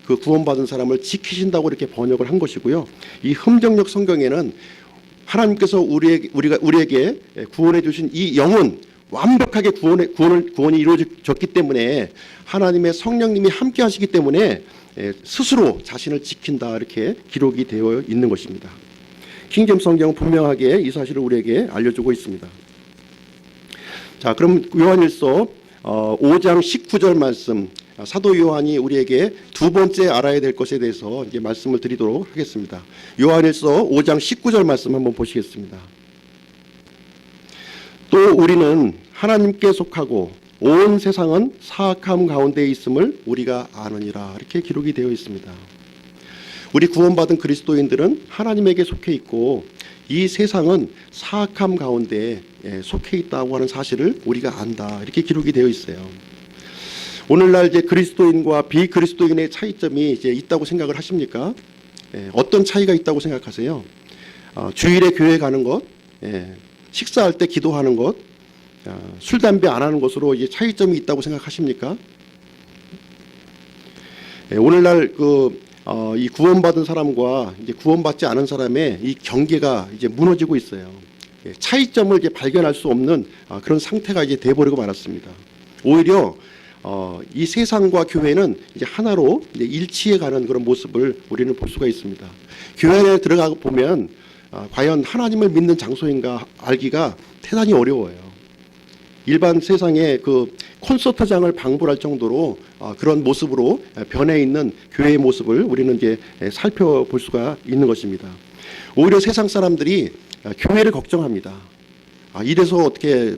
그 구원받은 사람을 지키신다고 이렇게 번역을 한 것이고요. 이 흠정역 성경에는 하나님께서 우리에게 구원해 주신 이 영은 완벽하게 구원이 이루어졌기 때문에 하나님의 성령님이 함께 하시기 때문에 스스로 자신을 지킨다 이렇게 기록이 되어 있는 것입니다. 킹제임스 성경은 분명하게 이 사실을 우리에게 알려주고 있습니다. 자, 그럼 요한일서 5장 19절 말씀, 사도 요한이 우리에게 두 번째 알아야 될 것에 대해서 이제 말씀을 드리도록 하겠습니다. 요한일서 5장 19절 말씀 한번 보시겠습니다. 또 우리는 하나님께 속하고 온 세상은 사악함 가운데 있음을 우리가 아느니라 이렇게 기록이 되어 있습니다. 우리 구원받은 그리스도인들은 하나님에게 속해 있고 이 세상은 사악함 가운데 속해 있다고 하는 사실을 우리가 안다 이렇게 기록이 되어 있어요. 오늘날 이제 그리스도인과 비그리스도인의 차이점이 이제 있다고 생각을 하십니까? 어떤 차이가 있다고 생각하세요? 주일에 교회 가는 것, 식사할 때 기도하는 것, 술 담배 안 하는 것으로 이제 차이점이 있다고 생각하십니까? 오늘날 이 구원받은 사람과 이제 구원받지 않은 사람의 이 경계가 이제 무너지고 있어요. 차이점을 이제 발견할 수 없는 그런 상태가 이제 돼버리고 말았습니다. 오히려 이 세상과 교회는 이제 하나로 이제 일치해가는 그런 모습을 우리는 볼 수가 있습니다. 교회 안에 들어가 보면 과연 하나님을 믿는 장소인가 알기가 대단히 어려워요. 일반 세상의 그 콘서트장을 방불할 정도로 그런 모습으로 변해 있는 교회의 모습을 우리는 이제 살펴볼 수가 있는 것입니다. 오히려 세상 사람들이 교회를 걱정합니다. 이래서 어떻게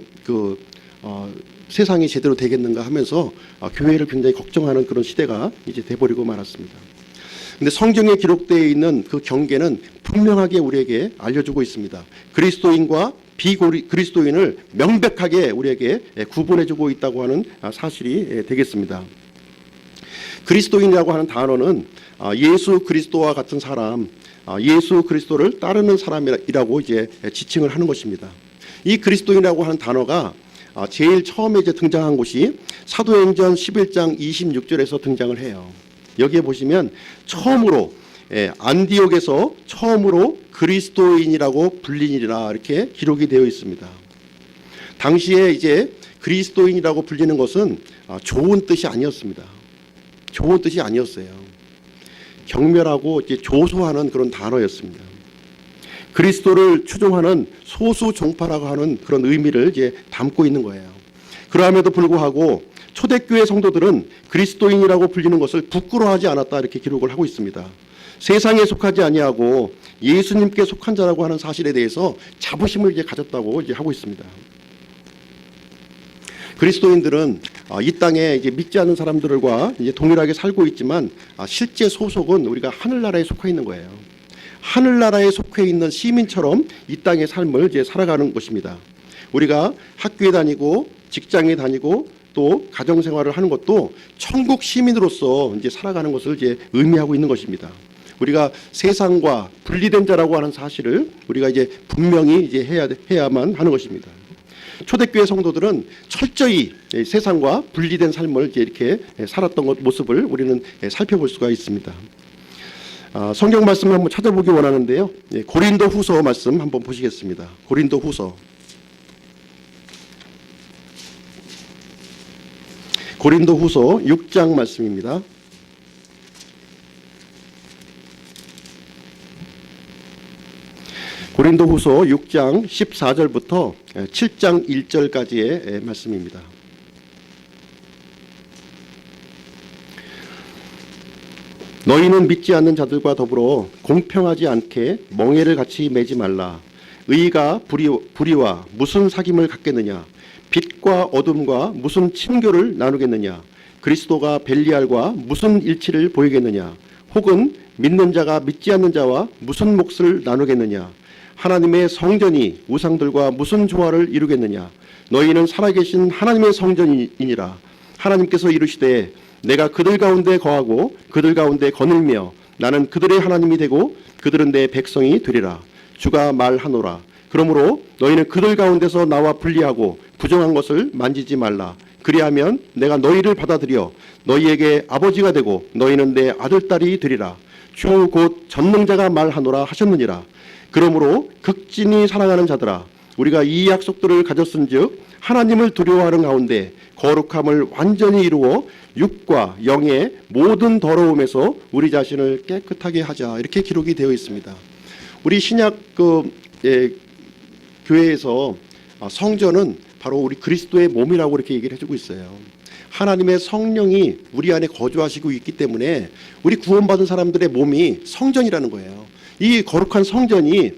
세상이 제대로 되겠는가 하면서 교회를 굉장히 걱정하는 그런 시대가 이제 돼버리고 말았습니다. 근데 성경에 기록되어 있는 그 경계는 분명하게 우리에게 알려주고 있습니다. 그리스도인과 비그리스도인을 명백하게 우리에게 구분해주고 있다고 하는 사실이 되겠습니다. 그리스도인이라고 하는 단어는 예수 그리스도와 같은 사람, 예수 그리스도를 따르는 사람이라고 이제 지칭을 하는 것입니다. 이 그리스도인이라고 하는 단어가 제일 처음에 이제 등장한 곳이 사도행전 11장 26절에서 등장을 해요. 여기에 보시면 처음으로 안디옥에서 처음으로 그리스도인이라고 불리니라 이렇게 기록이 되어 있습니다. 당시에 이제 그리스도인이라고 불리는 것은 좋은 뜻이 아니었습니다. 좋은 뜻이 아니었어요. 경멸하고 이제 조소하는 그런 단어였습니다. 그리스도를 추종하는 소수 종파라고 하는 그런 의미를 이제 담고 있는 거예요. 그럼에도 불구하고 초대교회 성도들은 그리스도인이라고 불리는 것을 부끄러워하지 않았다 이렇게 기록을 하고 있습니다. 세상에 속하지 아니하고 예수님께 속한 자라고 하는 사실에 대해서 자부심을 이제 가졌다고 이제 하고 있습니다. 그리스도인들은 이 땅에 이제 믿지 않는 사람들과 이제 동일하게 살고 있지만 실제 소속은 우리가 하늘나라에 속해 있는 거예요. 하늘나라에 속해 있는 시민처럼 이 땅의 삶을 이제 살아가는 것입니다. 우리가 학교에 다니고 직장에 다니고 또 가정생활을 하는 것도 천국 시민으로서 이제 살아가는 것을 이제 의미하고 있는 것입니다. 우리가 세상과 분리된 자라고 하는 사실을 우리가 이제 분명히 이제 해야만 하는 것입니다. 초대교회 성도들은 철저히 세상과 분리된 삶을 이제 이렇게 살았던 모습을 우리는 살펴볼 수가 있습니다. 성경 말씀을 한번 찾아보기 원하는데요. 고린도후서 말씀 한번 보시겠습니다. 고린도후서 6장 말씀입니다. 고린도후서 6장 14절부터 7장 1절까지의 말씀입니다. 너희는 믿지 않는 자들과 더불어 공평하지 않게 멍에를 같이 매지 말라. 의가 불의와 무슨 사귐을 갖겠느냐? 빛과 어둠과 무슨 친교를 나누겠느냐? 그리스도가 벨리알과 무슨 일치를 보이겠느냐? 혹은 믿는 자가 믿지 않는 자와 무슨 몫을 나누겠느냐? 하나님의 성전이 우상들과 무슨 조화를 이루겠느냐? 너희는 살아계신 하나님의 성전이니라. 하나님께서 이르시되 내가 그들 가운데 거하고 그들 가운데 거닐며 나는 그들의 하나님이 되고 그들은 내 백성이 되리라. 주가 말하노라. 그러므로 너희는 그들 가운데서 나와 분리하고 부정한 것을 만지지 말라. 그리하면 내가 너희를 받아들여 너희에게 아버지가 되고 너희는 내 아들딸이 되리라. 주 곧 전능자가 말하노라 하셨느니라. 그러므로 극진히 사랑하는 자들아, 우리가 이 약속들을 가졌은즉 하나님을 두려워하는 가운데 거룩함을 완전히 이루어 육과 영의 모든 더러움에서 우리 자신을 깨끗하게 하자. 이렇게 기록이 되어 있습니다. 우리 신약 교회에서 성전은 바로 우리 그리스도의 몸이라고 이렇게 얘기를 해주고 있어요. 하나님의 성령이 우리 안에 거주하시고 있기 때문에 우리 구원받은 사람들의 몸이 성전이라는 거예요. 이 거룩한 성전이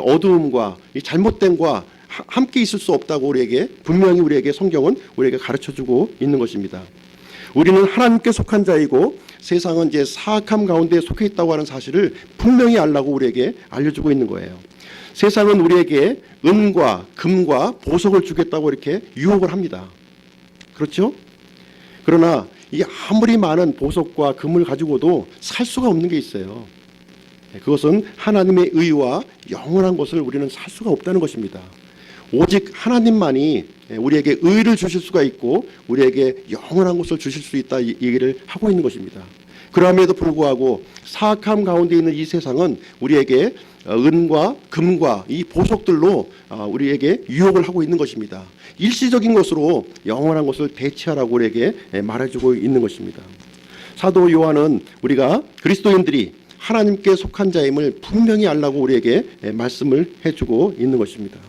어두움과 잘못됨과 함께 있을 수 없다고 우리에게 분명히 우리에게 성경은 우리에게 가르쳐주고 있는 것입니다. 우리는 하나님께 속한 자이고 세상은 이제 사악함 가운데 속해 있다고 하는 사실을 분명히 알라고 우리에게 알려주고 있는 거예요. 세상은 우리에게 은과 금과 보석을 주겠다고 이렇게 유혹을 합니다. 그렇죠? 그러나 이 아무리 많은 보석과 금을 가지고도 살 수가 없는 게 있어요. 그것은 하나님의 의와 영원한 것을 우리는 살 수가 없다는 것입니다. 오직 하나님만이 우리에게 의를 주실 수가 있고 우리에게 영원한 것을 주실 수 있다, 이 얘기를 하고 있는 것입니다. 그럼에도 불구하고 사악함 가운데 있는 이 세상은 우리에게 은과 금과 이 보석들로 우리에게 유혹을 하고 있는 것입니다. 일시적인 것으로 영원한 것을 대체하라고 우리에게 말해주고 있는 것입니다. 사도 요한은 우리가 그리스도인들이 하나님께 속한 자임을 분명히 알라고 우리에게 말씀을 해주고 있는 것입니다.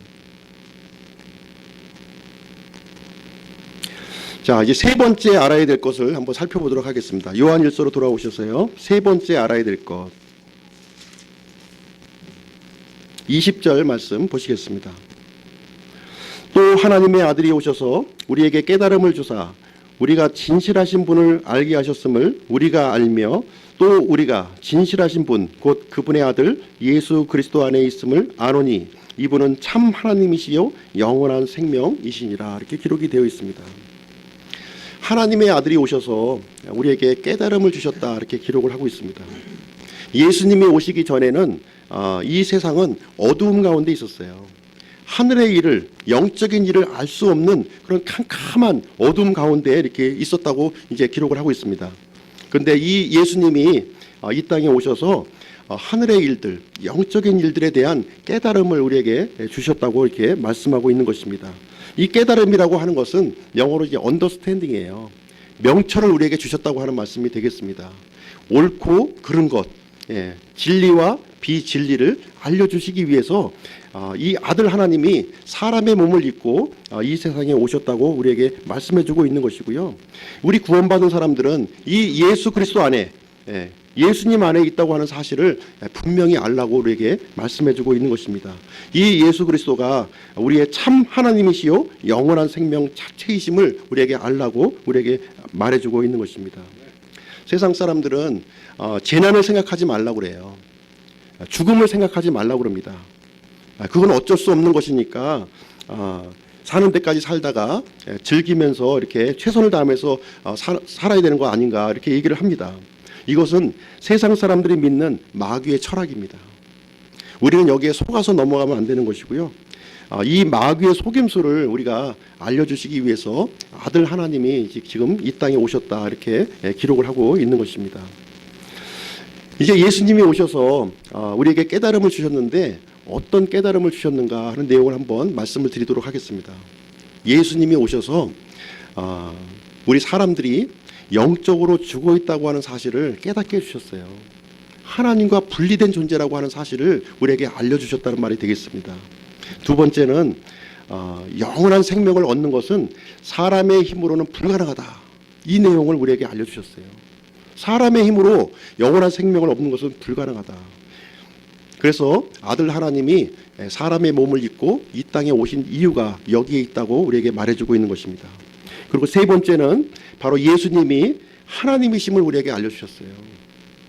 자, 이제 세 번째 알아야 될 것을 한번 살펴보도록 하겠습니다. 요한일서로 돌아오셔서요. 세 번째 알아야 될 것. 20절 말씀 보시겠습니다. 또 하나님의 아들이 오셔서 우리에게 깨달음을 주사 우리가 진실하신 분을 알게 하셨음을 우리가 알며 또 우리가 진실하신 분 곧 그분의 아들 예수 그리스도 안에 있음을 아노니 이분은 참 하나님이시요 영원한 생명이시니라. 이렇게 기록이 되어 있습니다. 하나님의 아들이 오셔서 우리에게 깨달음을 주셨다, 이렇게 기록을 하고 있습니다. 예수님이 오시기 전에는 이 세상은 어두움 가운데 있었어요. 하늘의 일을, 영적인 일을 알 수 없는 그런 캄캄한 어두움 가운데 이렇게 있었다고 이제 기록을 하고 있습니다. 그런데 이 예수님이 이 땅에 오셔서 하늘의 일들, 영적인 일들에 대한 깨달음을 우리에게 주셨다고 이렇게 말씀하고 있는 것입니다. 이 깨달음이라고 하는 것은 영어로 이제 언더스탠딩이에요. 명철을 우리에게 주셨다고 하는 말씀이 되겠습니다. 옳고 그른 것, 진리와 비진리를 알려주시기 위해서 이 아들 하나님이 사람의 몸을 입고 이 세상에 오셨다고 우리에게 말씀해주고 있는 것이고요. 우리 구원받은 사람들은 이 예수 그리스도 안에, 예수님 안에 있다고 하는 사실을 분명히 알라고 우리에게 말씀해주고 있는 것입니다. 이 예수 그리스도가 우리의 참 하나님이시요 영원한 생명 자체이심을 우리에게 알라고 우리에게 말해주고 있는 것입니다. 세상 사람들은 재난을 생각하지 말라고 그래요. 죽음을 생각하지 말라고 그럽니다. 그건 어쩔 수 없는 것이니까 사는 데까지 살다가 즐기면서 이렇게 최선을 다하면서 살아야 되는 거 아닌가, 이렇게 얘기를 합니다. 이것은 세상 사람들이 믿는 마귀의 철학입니다. 우리는 여기에 속아서 넘어가면 안 되는 것이고요. 이 마귀의 속임수를 우리가 알려주시기 위해서 아들 하나님이 지금 이 땅에 오셨다, 이렇게 기록을 하고 있는 것입니다. 이제 예수님이 오셔서 우리에게 깨달음을 주셨는데 어떤 깨달음을 주셨는가 하는 내용을 한번 말씀을 드리도록 하겠습니다. 예수님이 오셔서 우리 사람들이 영적으로 죽어 있다고 하는 사실을 깨닫게 해주셨어요. 하나님과 분리된 존재라고 하는 사실을 우리에게 알려주셨다는 말이 되겠습니다. 두 번째는 영원한 생명을 얻는 것은 사람의 힘으로는 불가능하다. 이 내용을 우리에게 알려주셨어요. 사람의 힘으로 영원한 생명을 얻는 것은 불가능하다. 그래서 아들 하나님이 사람의 몸을 입고 이 땅에 오신 이유가 여기에 있다고 우리에게 말해주고 있는 것입니다. 그리고 세 번째는 바로 예수님이 하나님이심을 우리에게 알려주셨어요.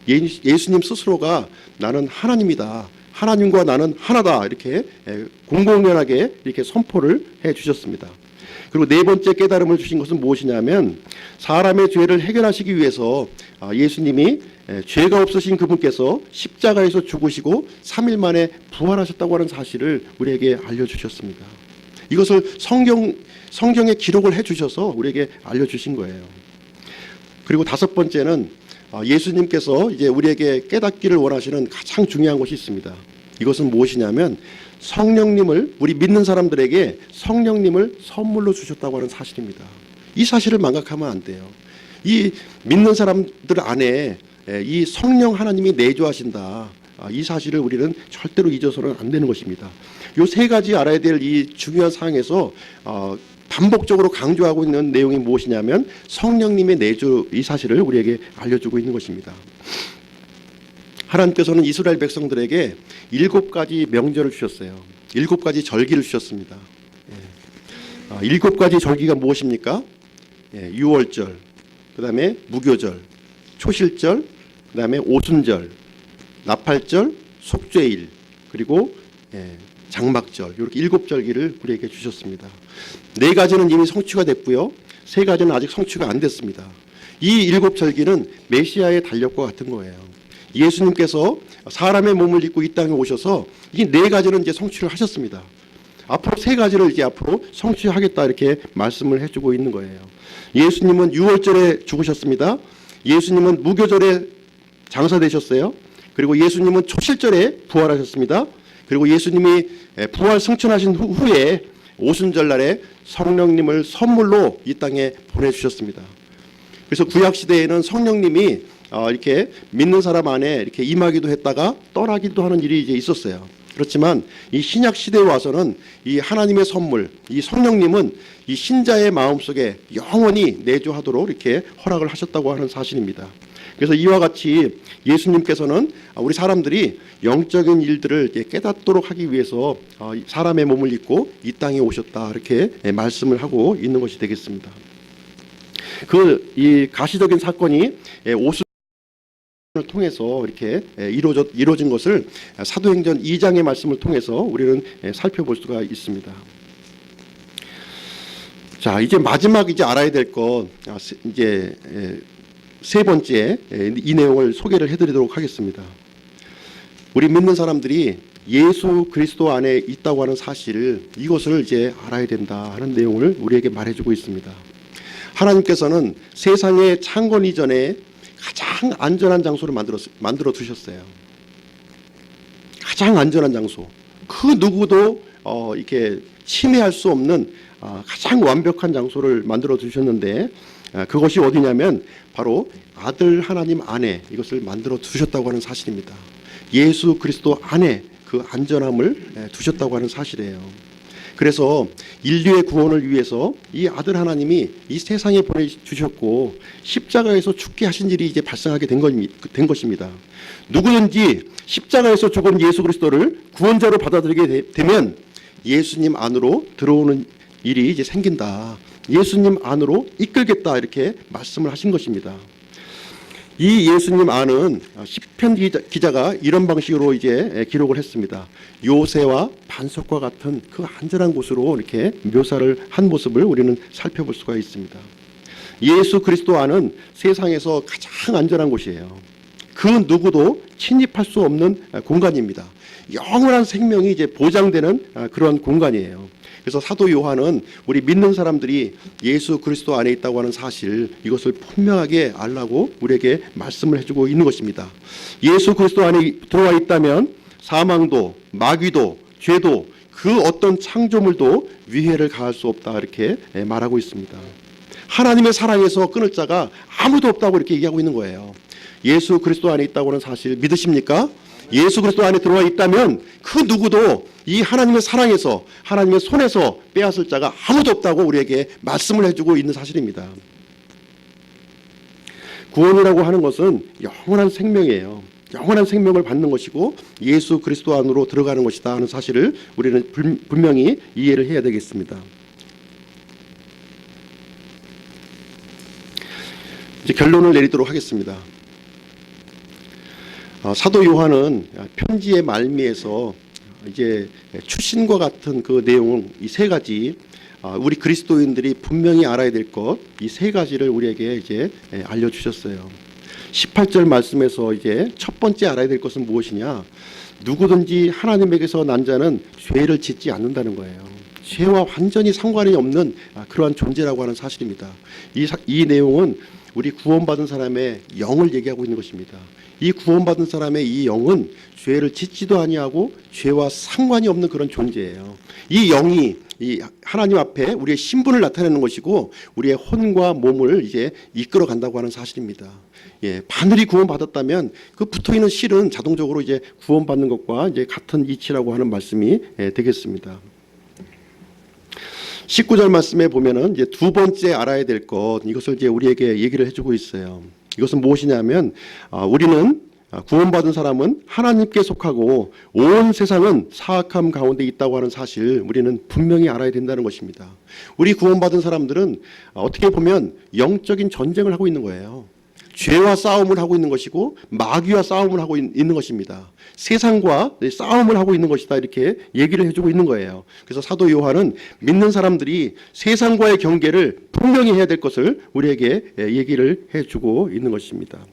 예수님 스스로가 나는 하나님이다, 하나님과 나는 하나다, 이렇게 공공연하게 이렇게 선포를 해주셨습니다. 그리고 네 번째 깨달음을 주신 것은 무엇이냐면 사람의 죄를 해결하시기 위해서 예수님이 죄가 없으신 그분께서 십자가에서 죽으시고 3일 만에 부활하셨다고 하는 사실을 우리에게 알려주셨습니다. 이것을 성경에 기록을 해주셔서 우리에게 알려주신 거예요. 그리고 다섯 번째는 예수님께서 이제 우리에게 깨닫기를 원하시는 가장 중요한 것이 있습니다. 이것은 무엇이냐면 성령님을, 우리 믿는 사람들에게 성령님을 선물로 주셨다고 하는 사실입니다. 이 사실을 망각하면 안 돼요. 이 믿는 사람들 안에 이 성령 하나님이 내주하신다, 이 사실을 우리는 절대로 잊어서는 안 되는 것입니다. 이 세 가지 알아야 될 이 중요한 사항에서 반복적으로 강조하고 있는 내용이 무엇이냐면 성령님의 내주, 이 사실을 우리에게 알려주고 있는 것입니다. 하나님께서는 이스라엘 백성들에게 7가지 명절을 주셨어요. 7가지 절기를 주셨습니다. 7가지 절기가 무엇입니까? 유월절, 그 다음에 무교절, 초실절, 그 다음에 오순절, 나팔절, 속죄일, 그리고 장막절, 이렇게 7절기를 우리에게 주셨습니다. 4가지는 이미 성취가 됐고요, 3가지는 아직 성취가 안 됐습니다. 이 7절기는 메시아의 달력과 같은 거예요. 예수님께서 사람의 몸을 입고 이 땅에 오셔서 이 4가지는 이제 성취를 하셨습니다. 앞으로 3가지를 이제 앞으로 성취하겠다, 이렇게 말씀을 해주고 있는 거예요. 예수님은 유월절에 죽으셨습니다. 예수님은 무교절에 장사되셨어요. 그리고 예수님은 초실절에 부활하셨습니다. 그리고 예수님이 부활 승천하신 후에 오순절 날에 성령님을 선물로 이 땅에 보내주셨습니다. 그래서 구약 시대에는 성령님이 이렇게 믿는 사람 안에 이렇게 임하기도 했다가 떠나기도 하는 일이 이제 있었어요. 그렇지만 이 신약 시대에 와서는 이 하나님의 선물, 이 성령님은 이 신자의 마음속에 영원히 내주하도록 이렇게 허락을 하셨다고 하는 사실입니다. 그래서 이와 같이 예수님께서는 우리 사람들이 영적인 일들을 깨닫도록 하기 위해서 사람의 몸을 입고 이 땅에 오셨다, 이렇게 말씀을 하고 있는 것이 되겠습니다. 이 가시적인 사건이 오순 을 통해서 이렇게 이루어진 것을 사도행전 2장의 말씀을 통해서 우리는 살펴볼 수가 있습니다. 자, 이제 마지막 이제 알아야 될 것, 이제 세 번째 이 내용을 소개를 해드리도록 하겠습니다. 우리 믿는 사람들이 예수 그리스도 안에 있다고 하는 사실을, 이것을 이제 알아야 된다 하는 내용을 우리에게 말해주고 있습니다. 하나님께서는 세상의 창건 이전에 가장 안전한 장소를 만들어 두셨어요. 가장 안전한 장소, 그 누구도 이렇게 침해할 수 없는 가장 완벽한 장소를 만들어 두셨는데, 그것이 어디냐면 바로 아들 하나님 안에 이것을 만들어 두셨다고 하는 사실입니다. 예수 그리스도 안에 그 안전함을 두셨다고 하는 사실이에요. 그래서 인류의 구원을 위해서 이 아들 하나님이 이 세상에 보내주셨고 십자가에서 죽게 하신 일이 이제 발생하게 된 것입니다. 누구든지 십자가에서 죽은 예수 그리스도를 구원자로 받아들이게 되면 예수님 안으로 들어오는 일이 이제 생긴다, 예수님 안으로 이끌겠다, 이렇게 말씀을 하신 것입니다. 이 예수님 안은 시편 기자가 이런 방식으로 이제 기록을 했습니다. 요새와 반석과 같은 그 안전한 곳으로 이렇게 묘사를 한 모습을 우리는 살펴볼 수가 있습니다. 예수 그리스도 안은 세상에서 가장 안전한 곳이에요. 그 누구도 침입할 수 없는 공간입니다. 영원한 생명이 이제 보장되는 그런 공간이에요. 그래서 사도 요한은 우리 믿는 사람들이 예수 그리스도 안에 있다고 하는 사실, 이것을 분명하게 알라고 우리에게 말씀을 해주고 있는 것입니다. 예수 그리스도 안에 들어와 있다면 사망도, 마귀도, 죄도, 그 어떤 창조물도 위해를 가할 수 없다, 이렇게 말하고 있습니다. 하나님의 사랑에서 끊을 자가 아무도 없다고 이렇게 얘기하고 있는 거예요. 예수 그리스도 안에 있다고 하는 사실 믿으십니까? 예수 그리스도 안에 들어와 있다면 그 누구도 이 하나님의 사랑에서, 하나님의 손에서 빼앗을 자가 아무도 없다고 우리에게 말씀을 해주고 있는 사실입니다. 구원이라고 하는 것은 영원한 생명이에요. 영원한 생명을 받는 것이고 예수 그리스도 안으로 들어가는 것이다 하는 사실을 우리는 분명히 이해를 해야 되겠습니다. 이제 결론을 내리도록 하겠습니다. 사도 요한은 편지의 말미에서 이제 출신과 같은 그 내용, 이 세 가지, 우리 그리스도인들이 분명히 알아야 될 것, 이 세 가지를 우리에게 이제 알려주셨어요. 18절 말씀에서 이제 첫 번째 알아야 될 것은 무엇이냐? 누구든지 하나님에게서 난 자는 죄를 짓지 않는다는 거예요. 죄와 완전히 상관이 없는 그러한 존재라고 하는 사실입니다. 이 내용은 우리 구원받은 사람의 영을 얘기하고 있는 것입니다. 이 구원받은 사람의 이 영은 죄를 짓지도 아니하고 죄와 상관이 없는 그런 존재예요. 이 영이 이 하나님 앞에 우리의 신분을 나타내는 것이고 우리의 혼과 몸을 이제 이끌어 간다고 하는 사실입니다. 예, 바늘이 구원받았다면 그 붙어 있는 실은 자동적으로 이제 구원받는 것과 이제 같은 이치라고 하는 말씀이 되겠습니다. 19절 말씀에 보면은 이제 두 번째 알아야 될 것, 이것을 이제 우리에게 얘기를 해주고 있어요. 이것은 무엇이냐면 우리는 구원받은 사람은 하나님께 속하고 온 세상은 사악함 가운데 있다고 하는 사실 우리는 분명히 알아야 된다는 것입니다. 우리 구원받은 사람들은 어떻게 보면 영적인 전쟁을 하고 있는 거예요. 죄와 싸움을 하고 있는 것이고 마귀와 싸움을 하고 있는 것입니다. 세상과 싸움을 하고 있는 것이다, 이렇게 얘기를 해주고 있는 거예요. 그래서 사도 요한은 믿는 사람들이 세상과의 경계를 분명히 해야 될 것을 우리에게 얘기를 해주고 있는 것입니다.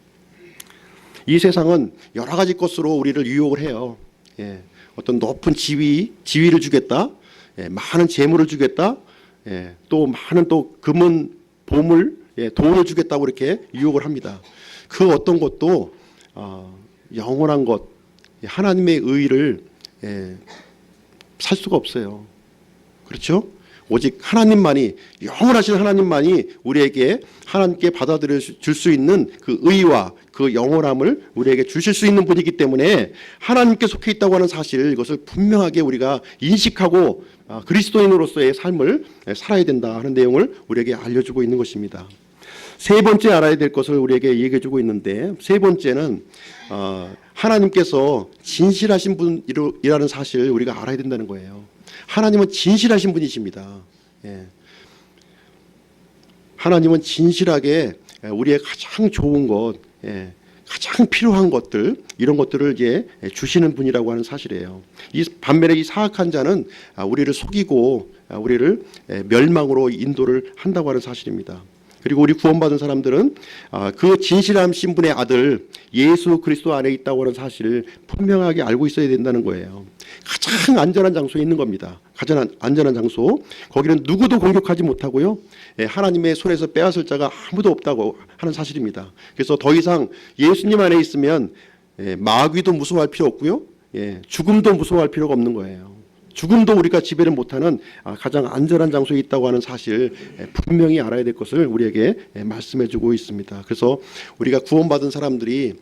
이 세상은 여러 가지 것으로 우리를 유혹을 해요. 예, 어떤 높은 지위를 주겠다, 많은 재물을 주겠다, 또 많은 또 금은 보물, 돈을 주겠다고 이렇게 유혹을 합니다. 그 어떤 것도 영원한 것, 하나님의 의를 살 수가 없어요. 그렇죠? 오직 하나님만이, 영원하신 하나님만이 우리에게 하나님께 받아들여 줄 수 있는 그 의와 그 영원함을 우리에게 주실 수 있는 분이기 때문에 하나님께 속해 있다고 하는 사실, 이것을 분명하게 우리가 인식하고 그리스도인으로서의 삶을 살아야 된다 하는 내용을 우리에게 알려주고 있는 것입니다. 세 번째 알아야 될 것을 우리에게 얘기해 주고 있는데, 세 번째는 하나님께서 진실하신 분이라는 사실 우리가 알아야 된다는 거예요. 하나님은 진실하신 분이십니다. 하나님은 진실하게 우리의 가장 좋은 것, 가장 필요한 것들, 이런 것들을 이제 주시는 분이라고 하는 사실이에요. 이 반면에 이 사악한 자는 우리를 속이고 우리를 멸망으로 인도를 한다고 하는 사실입니다. 그리고 우리 구원받은 사람들은 그 진실한 신분의 아들 예수 그리스도 안에 있다고 하는 사실을 분명하게 알고 있어야 된다는 거예요. 가장 안전한 장소에 있는 겁니다. 가장 안전한 장소, 거기는 누구도 공격하지 못하고요, 하나님의 손에서 빼앗을 자가 아무도 없다고 하는 사실입니다. 그래서 더 이상 예수님 안에 있으면 마귀도 무서워할 필요 없고요, 죽음도 무서워할 필요가 없는 거예요. 죽음도 우리가 지배를 못하는 가장 안전한 장소에 있다고 하는 사실 분명히 알아야 될 것을 우리에게 말씀해주고 있습니다. 그래서 우리가 구원받은 사람들이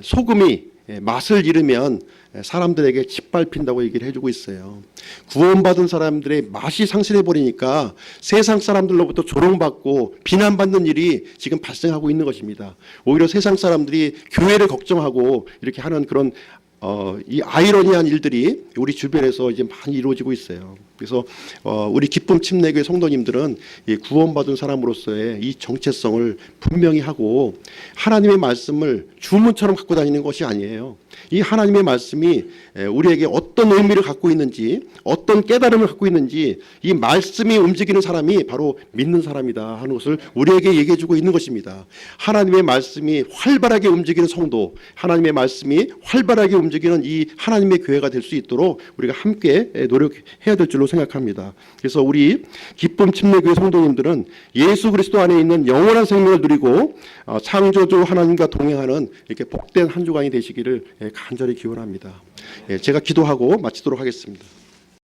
소금이 맛을 잃으면 사람들에게 짓밟힌다고 얘기를 해주고 있어요. 구원받은 사람들의 맛이 상실해버리니까 세상 사람들로부터 조롱받고 비난받는 일이 지금 발생하고 있는 것입니다. 오히려 세상 사람들이 교회를 걱정하고 이렇게 하는 그런 이 아이러니한 일들이 우리 주변에서 이제 많이 이루어지고 있어요. 그래서 우리 기쁨 침례교회 성도님들은 이 구원받은 사람으로서의 이 정체성을 분명히 하고 하나님의 말씀을 주문처럼 갖고 다니는 것이 아니에요. 이 하나님의 말씀이 우리에게 어떤 의미를 갖고 있는지, 어떤 깨달음을 갖고 있는지, 이 말씀이 움직이는 사람이 바로 믿는 사람이다 하는 것을 우리에게 얘기해 주고 있는 것입니다. 하나님의 말씀이 활발하게 움직이는 성도, 하나님의 말씀이 활발하게 움직이는 이 하나님의 교회가 될 수 있도록 우리가 함께 노력해야 될 줄로 생각합니다. 그래서 우리 기쁨 침례교회 성도님들은 예수 그리스도 안에 있는 영원한 생명을 누리고 창조주 하나님과 동행하는 이렇게 복된 한 주간이 되시기를 간절히 기원합니다. 제가 기도하고 마치도록 하겠습니다.